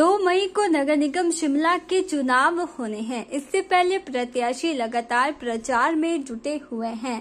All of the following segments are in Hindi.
2 मई को नगर निगम शिमला के चुनाव होने हैं। इससे पहले प्रत्याशी लगातार प्रचार में जुटे हुए हैं।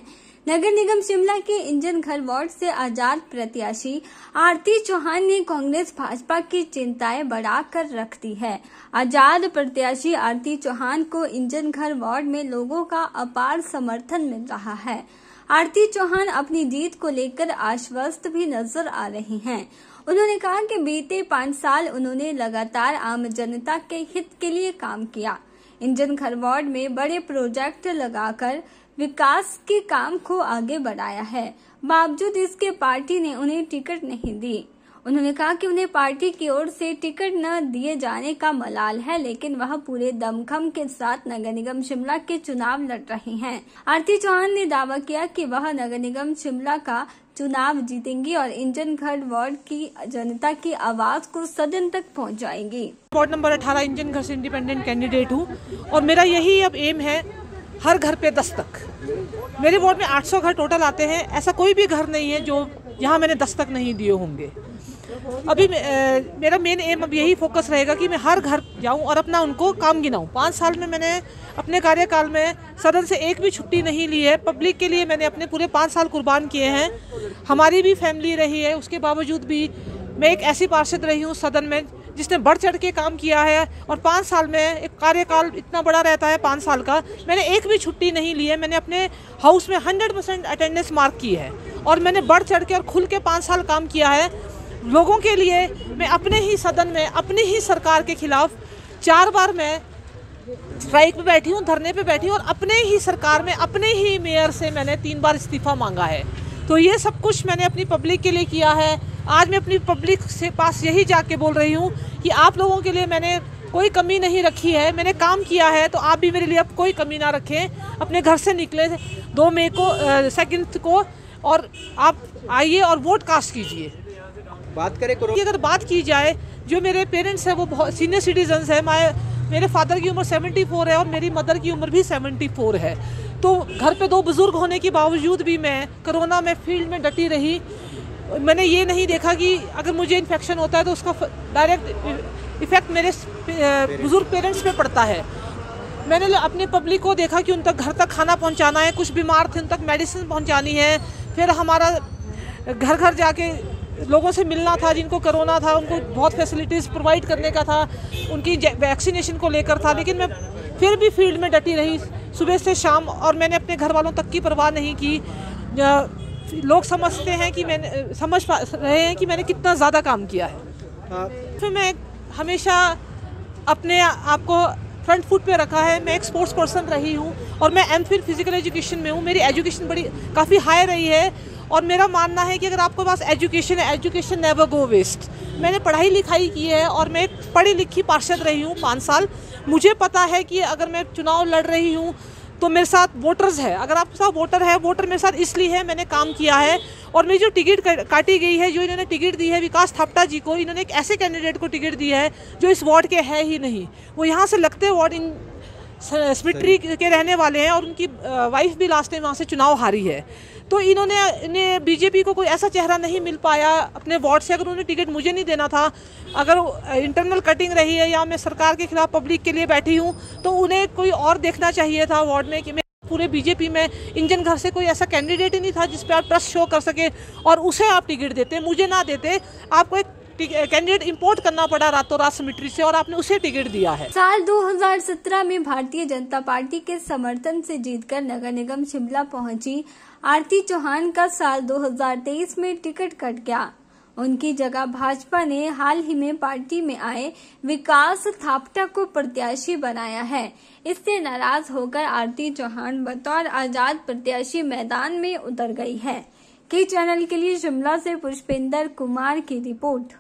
नगर निगम शिमला के इंजन घर वार्ड से आजाद प्रत्याशी आरती चौहान ने कांग्रेस भाजपा की चिंताएं बढ़ाकर रख दी है। आजाद प्रत्याशी आरती चौहान को इंजन घर वार्ड में लोगों का अपार समर्थन मिल रहा है। आरती चौहान अपनी जीत को लेकर आश्वस्त भी नजर आ रही हैं। उन्होंने कहा कि बीते 5 साल उन्होंने लगातार आम जनता के हित के लिए काम किया। इंजन घर वार्ड में बड़े प्रोजेक्ट लगाकर विकास के काम को आगे बढ़ाया है। बावजूद इसके पार्टी ने उन्हें टिकट नहीं दी। उन्होंने कहा कि उन्हें पार्टी की ओर से टिकट न दिए जाने का मलाल है, लेकिन वह पूरे दमखम के साथ नगर निगम शिमला के चुनाव लड़ रही हैं। आरती चौहान ने दावा किया कि वह नगर निगम शिमला का चुनाव जीतेंगी और इंजन घर वार्ड की जनता की आवाज को सदन तक पहुंचाएंगी। वार्ड नंबर 18 इंजन घर से इंडिपेंडेंट कैंडिडेट हूं और मेरा यही अब एम है, हर घर पे दस्तक। मेरे वार्ड में 800 घर टोटल आते हैं। ऐसा कोई भी घर नहीं है जो यहाँ मैंने दस्तक नहीं दिए होंगे। अभी मेरा मेन एम अब यही फोकस रहेगा कि मैं हर घर जाऊं और अपना उनको काम गिनाऊं। 5 साल में मैंने अपने कार्यकाल में सदन से एक भी छुट्टी नहीं ली है। पब्लिक के लिए मैंने अपने पूरे 5 साल कुर्बान किए हैं। हमारी भी फैमिली रही है, उसके बावजूद भी मैं एक ऐसी पार्षद रही हूँ सदन में जिसने बढ़ चढ़ के काम किया है। और 5 साल में एक कार्यकाल इतना बड़ा रहता है, 5 साल का, मैंने एक भी छुट्टी नहीं ली है। मैंने अपने हाउस में 100% अटेंडेंस मार्क की है और मैंने बढ़ चढ़ के और खुल के 5 साल काम किया है लोगों के लिए। मैं अपने ही सदन में अपनी ही सरकार के खिलाफ 4 बार मैं स्ट्राइक पे बैठी हूँ, धरने पे बैठी हूँ और अपने ही सरकार में अपने ही मेयर से मैंने 3 बार इस्तीफा मांगा है। तो ये सब कुछ मैंने अपनी पब्लिक के लिए किया है। आज मैं अपनी पब्लिक से पास यही जाके बोल रही हूँ कि आप लोगों के लिए मैंने कोई कमी नहीं रखी है। मैंने काम किया है, तो आप भी मेरे लिए अब कोई कमी ना रखें। अपने घर से निकले 2 मई को 2 को और आप आइए और वोट कास्ट कीजिए। बात करें अगर बात की जाए, जो मेरे पेरेंट्स हैं वो बहुत सीनियर सिटीजन्स हैं। मेरे फादर की उम्र 74 है और मेरी मदर की उम्र भी 74 है। तो घर पे 2 बुजुर्ग होने के बावजूद भी मैं कोरोना में फील्ड में डटी रही। मैंने ये नहीं देखा कि अगर मुझे इन्फेक्शन होता है तो उसका डायरेक्ट इफेक्ट मेरे बुजुर्ग पेरेंट्स पे पड़ता है। मैंने अपने पब्लिक को देखा कि उन तक घर तक खाना पहुंचाना है, कुछ बीमार थे उन तक मेडिसिन पहुंचानी है। फिर हमारा घर घर जाके लोगों से मिलना था, जिनको कोरोना था उनको बहुत फैसिलिटीज़ प्रोवाइड करने का था, उनकी वैक्सीनेशन को लेकर था। लेकिन मैं फिर भी फील्ड में डटी रही सुबह से शाम और मैंने अपने घर वालों तक की परवाह नहीं की। लोग समझ रहे हैं कि मैंने कितना ज़्यादा काम किया है। फिर मैं हमेशा अपने आप को फ्रंट फुट पे रखा है। मैं एक स्पोर्ट्स पर्सन रही हूँ और मैं एमफिल फिजिकल एजुकेशन में हूँ। मेरी एजुकेशन काफ़ी हाई रही है और मेरा मानना है कि अगर आपके पास एजुकेशन है, एजुकेशन नेवर गो वेस्ट। मैंने पढ़ाई लिखाई की है और मैं एक पढ़ी लिखी पार्षद रही हूँ 5 साल। मुझे पता है कि अगर मैं चुनाव लड़ रही हूँ तो मेरे साथ वोटर्स है। अगर आपके साथ वोटर है, वोटर मेरे साथ इसलिए है, मैंने काम किया है। और मेरी जो टिकट काटी गई है, जो इन्होंने टिकट दी है विकास थापटा जी को, इन्होंने एक ऐसे कैंडिडेट को टिकट दी है जो इस वार्ड के है ही नहीं। वो यहाँ से लगते वार्ड इन स्मिट्री के रहने वाले हैं और उनकी वाइफ भी लास्ट टाइम वहाँ से चुनाव हारी है। तो इन्हें बीजेपी को कोई ऐसा चेहरा नहीं मिल पाया अपने वार्ड से। अगर उन्हें टिकट मुझे नहीं देना था, अगर इंटरनल कटिंग रही है या मैं सरकार के खिलाफ पब्लिक के लिए बैठी हूँ, तो उन्हें कोई और देखना चाहिए था वार्ड में कि मैं पूरे बीजेपी में इंजन घर से कोई ऐसा कैंडिडेट ही नहीं था जिस पर आप ट्रस्ट शो कर सके और उसे आप टिकट देते, मुझे ना देते। आपको एक कैंडिडेट इंपोर्ट करना पड़ा रातों रात सिमिट्री से और आपने उसे टिकट दिया है। साल 2017 में भारतीय जनता पार्टी के समर्थन से जीतकर नगर निगम शिमला पहुंची आरती चौहान का साल 2023 में टिकट कट गया। उनकी जगह भाजपा ने हाल ही में पार्टी में आए विकास थापटा को प्रत्याशी बनाया है। इससे नाराज होकर आरती चौहान बतौर आजाद प्रत्याशी मैदान में उतर गई है। के चैनल के लिए शिमला से पुष्पेंद्र कुमार की रिपोर्ट।